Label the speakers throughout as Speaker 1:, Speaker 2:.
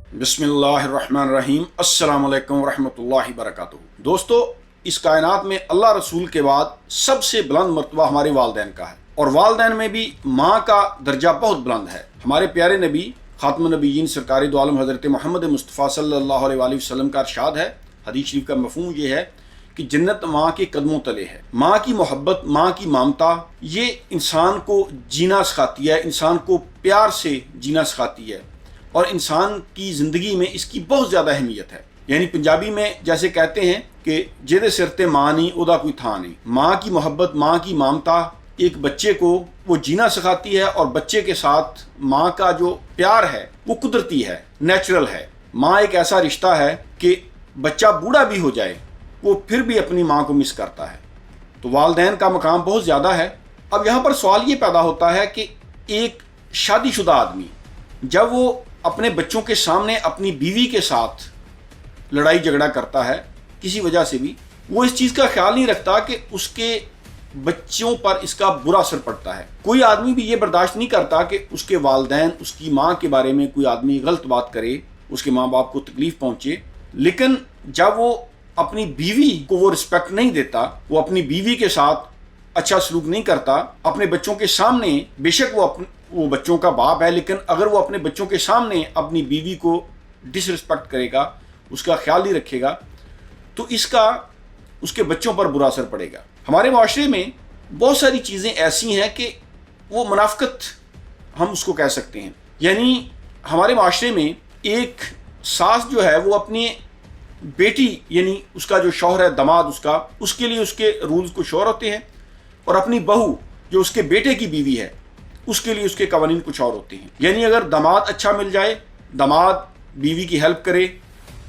Speaker 1: बिस्मिल्लाहिर्रहमानिर्रहीम। अस्सलाम वालेकुम रहमतुल्लाहि वबरकातुहू। दोस्तों, इस कायनात में अल्लाह रसूल के बाद सबसे बुलंद मर्तबा हमारे वालदैन का है, और वालदैन में भी माँ का दर्जा बहुत बुलंद है। हमारे प्यारे नबी खातमुन नबीयीन सरकारी दो आलम हज़रत मोहम्मद मुस्तफ़ा सल्लल्लाहु अलैहि वसल्लम का इरशाद है। हदीस शरीफ का मफ़हूम ये है कि जन्नत माँ के कदमों तले है। माँ की मोहब्बत, माँ की ममता, ये इंसान को जीना सिखाती है, इंसान को प्यार से जीना सिखाती है, और इंसान की ज़िंदगी में इसकी बहुत ज़्यादा अहमियत है। यानी पंजाबी में जैसे कहते हैं कि जेदे सिर ते माँ नहीं उदा कोई था नहीं। माँ की मोहब्बत, माँ की ममता एक बच्चे को वो जीना सिखाती है, और बच्चे के साथ माँ का जो प्यार है वो कुदरती है, नेचुरल है। माँ एक ऐसा रिश्ता है कि बच्चा बूढ़ा भी हो जाए वो फिर भी अपनी माँ को मिस करता है। तो वालदैन का मकाम बहुत ज़्यादा है। अब यहाँ पर सवाल ये पैदा होता है कि एक शादीशुदा आदमी जब वो अपने बच्चों के सामने अपनी बीवी के साथ लड़ाई झगड़ा करता है किसी वजह से भी, वो इस चीज़ का ख्याल नहीं रखता कि उसके बच्चों पर इसका बुरा असर पड़ता है। कोई आदमी भी ये बर्दाश्त नहीं करता कि उसके वालदैन, उसकी माँ के बारे में कोई आदमी गलत बात करे, उसके माँ बाप को तकलीफ़ पहुँचे। लेकिन जब वो अपनी बीवी को वो रिस्पेक्ट नहीं देता, वो अपनी बीवी के साथ अच्छा सलूक नहीं करता, अपने बच्चों के सामने, बेशक वो बच्चों का बाप है, लेकिन अगर वो अपने बच्चों के सामने अपनी बीवी को डिसरिस्पेक्ट करेगा, उसका ख्याल नहीं रखेगा, तो इसका उसके बच्चों पर बुरा असर पड़ेगा। हमारे माशरे में बहुत सारी चीज़ें ऐसी हैं कि वो मुनाफिकत हम उसको कह सकते हैं। यानी हमारे माशरे में एक सास जो है वो अपनी बेटी, यानी उसका जो शौहर है, दामाद उसके लिए उसके रूल्स कुछ और होते हैं, और अपनी बहू जो उसके बेटे की बीवी है उसके लिए उसके कवानीन कुछ और होते हैं। यानी अगर दामाद अच्छा मिल जाए, दामाद बीवी की हेल्प करे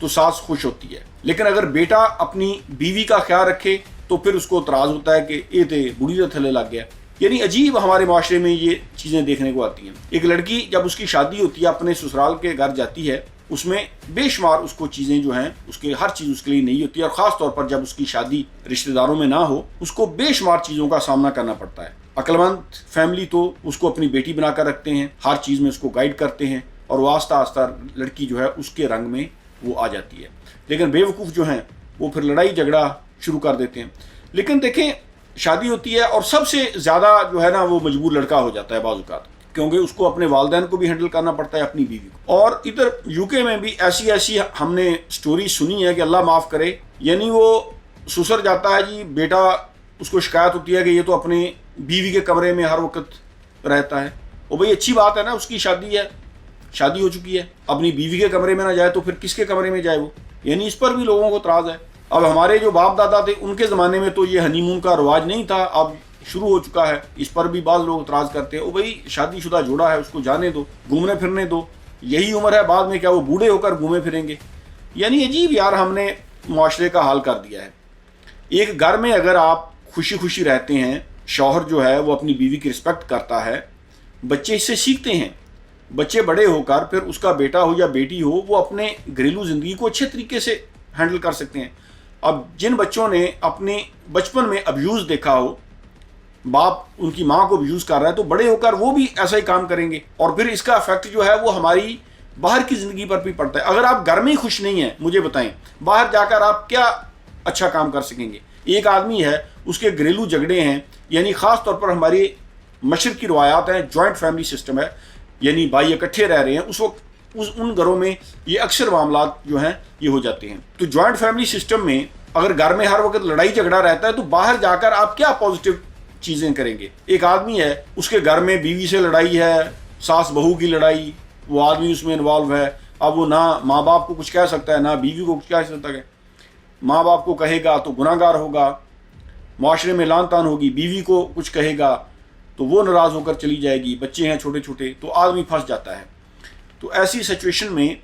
Speaker 1: तो सास खुश होती है, लेकिन अगर बेटा अपनी बीवी का ख्याल रखे तो फिर उसको इतराज़ होता है कि ये तो बुढ़ी तो थले लग गया। यानी अजीब हमारे माशरे में ये चीज़ें देखने को आती हैं। एक लड़की जब उसकी शादी होती है, अपने ससुराल के घर जाती है, उसमें बेशुमार उसको चीज़ें जो हैं, उसके हर चीज़ उसके लिए नहीं होती है, और ख़ास तौर पर जब उसकी शादी रिश्तेदारों में ना हो, उसको बेशुमार चीज़ों का सामना करना पड़ता है। अक्लमंद फैमिली तो उसको अपनी बेटी बना कर रखते हैं, हर चीज़ में उसको गाइड करते हैं, और वो आस्ता आस्ता लड़की जो है उसके रंग में वो आ जाती है। लेकिन बेवकूफ़ जो हैं वो फिर लड़ाई झगड़ा शुरू कर देते हैं। लेकिन देखें, शादी होती है और सबसे ज़्यादा जो है ना वो मजबूर लड़का हो जाता है बाज़ औक़ात, क्योंकि उसको अपने वालदैन को भी हैंडल करना पड़ता है, अपनी बीवी को। और इधर यूके में भी ऐसी हमने स्टोरी सुनी है कि अल्लाह माफ़ करे, यानी वो ससुर जाता है जी, बेटा उसको शिकायत होती है कि ये तो अपनी बीवी के कमरे में हर वक्त रहता है। और भाई अच्छी बात है ना, उसकी शादी है, शादी हो चुकी है, अपनी बीवी के कमरे में ना जाए तो फिर किसके कमरे में जाए वो? यानी इस पर भी लोगों को इतराज़ है। अब हमारे जो बाप दादा थे उनके ज़माने में तो ये हनीमून का रिवाज नहीं था, अब शुरू हो चुका है। इस पर भी बाज़ लोग इतराज़ करते हैं, ओ भाई शादीशुदा जोड़ा है, उसको जाने दो, घूमने फिरने दो, यही उम्र है, बाद में क्या वो बूढ़े होकर घूमे फिरेंगे? यानी अजीब यार हमने मुआशरे का हाल कर दिया है। एक घर में अगर आप खुशी खुशी रहते हैं, शौहर जो है वो अपनी बीवी की रिस्पेक्ट करता है, बच्चे इससे सीखते हैं। बच्चे बड़े होकर फिर उसका बेटा हो या बेटी हो, वो अपने घरेलू ज़िंदगी को अच्छे तरीके से हैंडल कर सकते हैं। अब जिन बच्चों ने अपने बचपन में अब्यूज़ देखा हो, बाप उनकी माँ को अब्यूज़ कर रहा है, तो बड़े होकर वो भी ऐसा ही काम करेंगे, और फिर इसका इफेक्ट जो है वो हमारी बाहर की ज़िंदगी पर भी पड़ता है। अगर आप घर में ही खुश नहीं हैं, मुझे बताएं बाहर जाकर आप क्या अच्छा काम कर सकेंगे? एक आदमी है, उसके घरेलू झगड़े हैं, यानी ख़ास तौर पर हमारी मशरक़ की रवायात हैं, जॉइंट फैमिली सिस्टम है, यानी भाई इकट्ठे रह रहे हैं, उस वक्त उन घरों में ये अक्सर मामलात जो हैं ये हो जाते हैं। तो जॉइंट फैमिली सिस्टम में अगर घर में हर वक्त लड़ाई झगड़ा रहता है तो बाहर जाकर आप क्या पॉजिटिव चीज़ें करेंगे? एक आदमी है, उसके घर में बीवी से लड़ाई है, सास बहू की लड़ाई, वो आदमी उसमें इन्वॉल्व है। अब वो ना माँ बाप को कुछ कह सकता है, ना बीवी को कुछ कह सकता है। माँ बाप को कहेगा तो गुनाहगार होगा, माशरे में लान तान होगी, बीवी को कुछ कहेगा तो वो नाराज़ होकर चली जाएगी, बच्चे हैं छोटे छोटे, तो आदमी फंस जाता है। तो ऐसी सिचुएशन में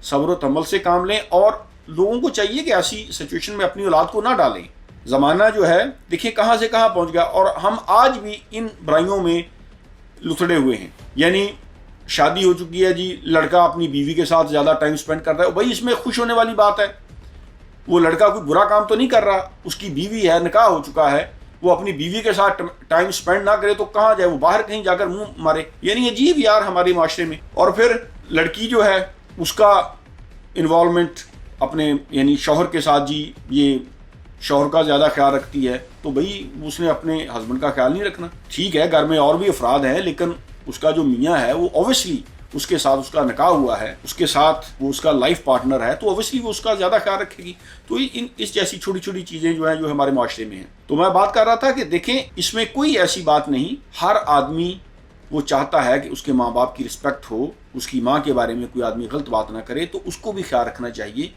Speaker 1: सब्र व तहम्मुल से काम लें, और लोगों को चाहिए कि ऐसी सिचुएशन में अपनी औलाद को ना डालें। ज़माना जो है देखिए कहाँ से कहाँ पहुँच गया, और हम आज भी इन बुराइयों में लुथड़े हुए हैं। यानी शादी हो चुकी है जी, लड़का अपनी बीवी के साथ ज़्यादा टाइम स्पेंड करता है, भाई इसमें खुश होने वाली बात है। वो लड़का कोई बुरा काम तो नहीं कर रहा, उसकी बीवी है, निकाह हो चुका है, वो अपनी बीवी के साथ टाइम स्पेंड ना करे तो कहाँ जाए? वो बाहर कहीं जाकर मुंह मारे। यानी अजीब यार हमारे माशरे में। और फिर लड़की जो है उसका انوالومنٹ اپنے یعنی شوہر کے ساتھ جی یہ شوہر کا زیادہ خیال رکھتی ہے تو بھئی اس نے اپنے ہسبینڈ کا خیال نہیں رکھنا. ٹھیک ہے گھر میں اور بھی افراد ہیں لیکن اس کا جو میاں ہے وہ اوبیسلی اس کے ساتھ اس کا نکاح ہوا ہے, اس کے ساتھ وہ اس کا لائف پارٹنر ہے, تو اوبیسلی وہ اس کا زیادہ خیال رکھے گی. تو اس جیسی چھوٹی چھوٹی چیزیں جو ہیں جو ہمارے معاشرے میں ہیں. تو میں بات کر رہا تھا کہ دیکھیں اس میں کوئی ایسی بات نہیں, ہر آدمی وہ چاہتا ہے کہ اس کے ماں باپ کی رسپیکٹ ہو, اس کی ماں کے بارے میں کوئی آدمی غلط بات نہ کرے. تو اس کو بھی خیال رکھنا چاہیے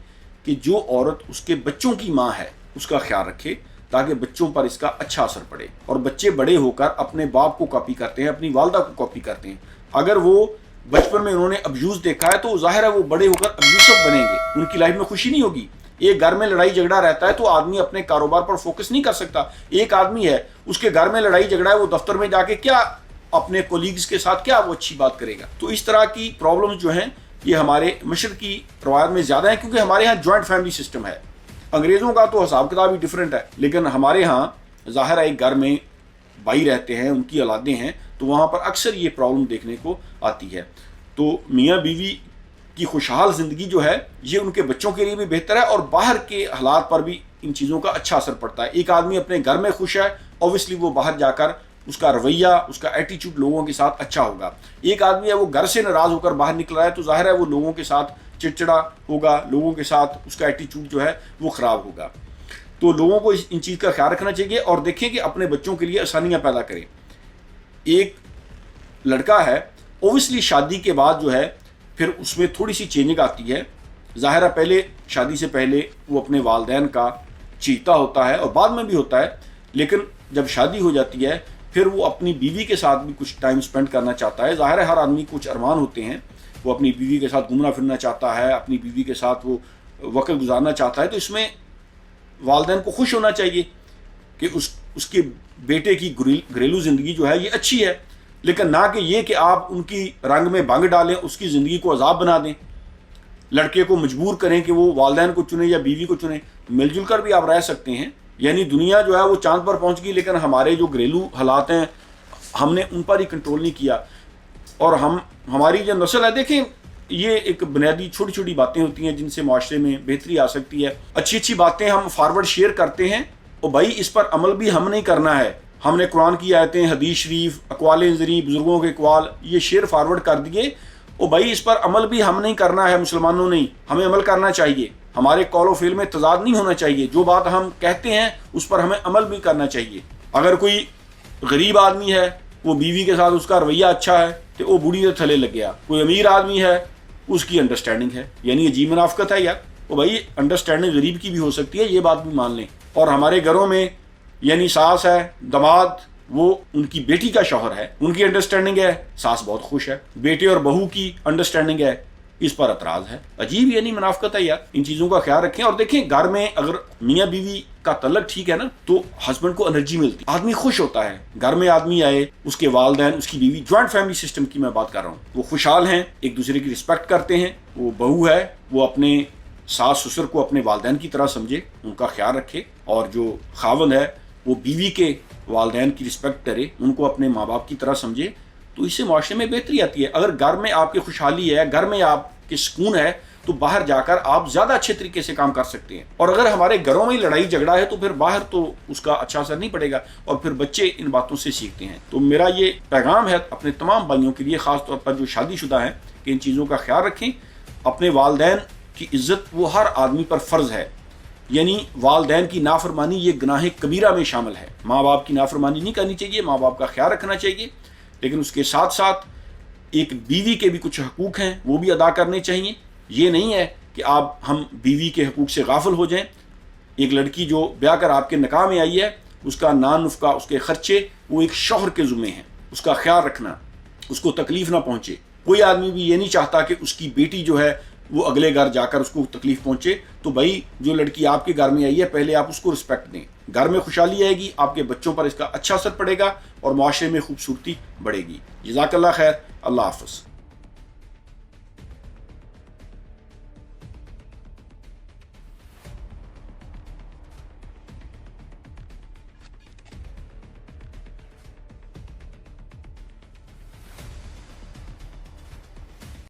Speaker 1: کہ جو عورت اس کے بچوں کی ماں ہے اس کا خیال رکھے تاکہ بچوں پر اس کا اچھا اثر پڑے. اور بچے بڑے ہو کر اپنے باپ کو کاپی کرتے ہیں, اپنی والدہ کو کاپی کرتے ہیں. اگر وہ بچپن میں انہوں نے ابیوز دیکھا ہے تو ظاہر ہے وہ بڑے ہو کر ابیوسو بنیں گے, ان کی لائف میں خوشی نہیں ہوگی. ایک گھر میں لڑائی جھگڑا رہتا ہے تو آدمی اپنے کاروبار پر فوکس نہیں کر سکتا. ایک آدمی ہے اس کے گھر میں لڑائی جھگڑا ہے, وہ دفتر میں جا کے کیا اپنے کولیگز کے ساتھ کیا وہ اچھی بات کرے گا. تو اس طرح کی پرابلمز جو ہیں یہ ہمارے مشرقی روایت میں زیادہ ہیں کیونکہ ہمارے ہاں جوائنٹ فیملی سسٹم ہے. انگریزوں کا تو حساب کتاب ہی ڈفرینٹ ہے, لیکن ہمارے ہاں ظاہر ہے ایک گھر میں بھائی رہتے ہیں, ان کی اولادیں ہیں, تو وہاں پر اکثر یہ پرابلم دیکھنے کو آتی ہے. تو میاں بیوی کی خوشحال زندگی جو ہے یہ ان کے بچوں کے لیے بھی بہتر ہے اور باہر کے حالات پر بھی ان چیزوں کا اچھا اثر پڑتا ہے. ایک آدمی اپنے گھر میں خوش ہے, اوبیسلی وہ باہر جا کر اس کا رویہ, اس کا ایٹیچیوڈ لوگوں کے ساتھ اچھا ہوگا. ایک آدمی ہے وہ گھر سے ناراض ہو کر باہر نکل رہا ہے تو ظاہر ہے وہ لوگوں کے ساتھ چڑچڑا ہوگا, لوگوں کے ساتھ اس کا ایٹیچیوڈ جو ہے وہ خراب ہوگا. تو لوگوں کو ان چیز کا خیال رکھنا چاہیے اور دیکھیں کہ اپنے بچوں کے لیے آسانیاں پیدا کریں. ایک لڑکا ہے اوبیسلی شادی کے بعد جو ہے پھر اس میں تھوڑی سی چینجنگ آتی ہے. ظاہر ہے پہلے شادی سے پہلے وہ اپنے والدین کا چیتا ہوتا ہے اور بعد میں بھی ہوتا ہے, لیکن جب شادی ہو جاتی ہے پھر وہ اپنی بیوی کے ساتھ بھی کچھ ٹائم سپینڈ کرنا چاہتا ہے. ظاہر ہے ہر آدمی کچھ ارمان ہوتے ہیں, وہ اپنی بیوی کے ساتھ گھومنا پھرنا چاہتا ہے, اپنی بیوی کے ساتھ وہ وقت گزارنا چاہتا ہے. تو اس میں والدین کو خوش ہونا چاہیے کہ اس کے بیٹے کی گھریلو زندگی جو ہے یہ اچھی ہے, لیکن نہ کہ یہ کہ آپ ان کی رنگ میں بھنگ ڈالیں, اس کی زندگی کو عذاب بنا دیں, لڑکے کو مجبور کریں کہ وہ والدین کو چنیں یا بیوی کو چنیں. مل جل کر بھی آپ رہ سکتے ہیں. یعنی دنیا جو ہے وہ چاند پر پہنچ گئی لیکن ہمارے جو گھریلو حالات ہیں ہم نے ان پر ہی کنٹرول نہیں کیا. اور ہماری جو نسل ہے دیکھیں یہ ایک بنیادی چھوٹی چھوٹی باتیں ہوتی ہیں جن سے معاشرے میں بہتری آ سکتی ہے. اچھی اچھی باتیں ہم فارورڈ شیئر کرتے ہیں اور بھائی اس پر عمل بھی ہم نہیں کرنا ہے. ہم نے قرآن کی آیتیں, حدیث شریف, اقوال زری, بزرگوں کے اقوال یہ شیئر فارورڈ کر دیے اور بھائی اس پر عمل بھی ہم نہیں کرنا ہے. مسلمانوں نہیں, ہمیں عمل کرنا چاہیے. ہمارے قول و فعل میں تضاد نہیں ہونا چاہیے. جو بات ہم کہتے ہیں اس پر ہمیں عمل بھی کرنا چاہیے. اگر کوئی غریب آدمی ہے وہ بیوی کے ساتھ اس کا رویہ اچھا ہے تو وہ بوڑھی سے تھلے لگ گیا. کوئی امیر آدمی ہے اس کی انڈرسٹینڈنگ ہے, یعنی عجیب منافقت ہے یار. وہ بھائی انڈرسٹینڈنگ غریب کی بھی ہو سکتی ہے, یہ بات بھی مان لیں. اور ہمارے گھروں میں یعنی ساس ہے, دماد وہ ان کی بیٹی کا شوہر ہے, ان کی انڈرسٹینڈنگ ہے, ساس بہت خوش ہے. بیٹے اور بہو کی انڈرسٹینڈنگ ہے, اس پر اعتراض ہے. عجیب یعنی منافقت ہے یار. ان چیزوں کا خیال رکھیں. اور دیکھیں گھر میں اگر میاں بیوی کا تعلق ٹھیک ہے نا تو ہسبینڈ کو انرجی ملتی, آدمی خوش ہوتا ہے. گھر میں آدمی آئے, اس کے والدین, اس کی بیوی, جوائنٹ فیملی سسٹم کی میں بات کر رہا ہوں, وہ خوشحال ہیں, ایک دوسرے کی رسپیکٹ کرتے ہیں. وہ بہو ہے وہ اپنے ساس سسر کو اپنے والدین کی طرح سمجھے, ان کا خیال رکھے. اور جو خاوند ہے وہ بیوی کے والدین کی رسپیکٹ کرے, ان کو اپنے ماں باپ کی طرح سمجھے. تو اس سے معاشرے میں بہتری آتی ہے. اگر گھر میں آپ کی خوشحالی ہے, گھر میں آپ کے سکون ہے, تو باہر جا کر آپ زیادہ اچھے طریقے سے کام کر سکتے ہیں. اور اگر ہمارے گھروں میں لڑائی جھگڑا ہے تو پھر باہر تو اس کا اچھا اثر نہیں پڑے گا اور پھر بچے ان باتوں سے سیکھتے ہیں. تو میرا یہ پیغام ہے اپنے تمام بھائیوں کے لیے, خاص طور پر جو شادی شدہ ہیں, کہ ان چیزوں کا خیال رکھیں. اپنے والدین کی عزت وہ ہر آدمی پر فرض ہے. یعنی والدین کی نافرمانی یہ گناہ کبیرہ میں شامل ہے. ماں باپ کی نافرمانی نہیں کرنی چاہیے, ماں باپ کا خیال رکھنا چاہیے, لیکن اس کے ساتھ ساتھ ایک بیوی کے بھی کچھ حقوق ہیں وہ بھی ادا کرنے چاہیے. یہ نہیں ہے کہ ہم بیوی کے حقوق سے غافل ہو جائیں. ایک لڑکی جو بیاہ کر آپ کے نکاح میں آئی ہے, اس کا نان نفقہ, اس کے خرچے وہ ایک شوہر کے ذمے ہیں. اس کا خیال رکھنا, اس کو تکلیف نہ پہنچے. کوئی آدمی بھی یہ نہیں چاہتا کہ اس کی بیٹی جو ہے وہ اگلے گھر جا کر اس کو تکلیف پہنچے. تو بھائی جو لڑکی آپ کے گھر میں آئی ہے پہلے آپ اس کو رسپیکٹ دیں. گھر میں خوشحالی آئے گی, آپ کے بچوں پر اس کا اچھا اثر پڑے گا اور معاشرے میں خوبصورتی بڑھے گی. جزاک اللہ خیر. اللہ حافظ.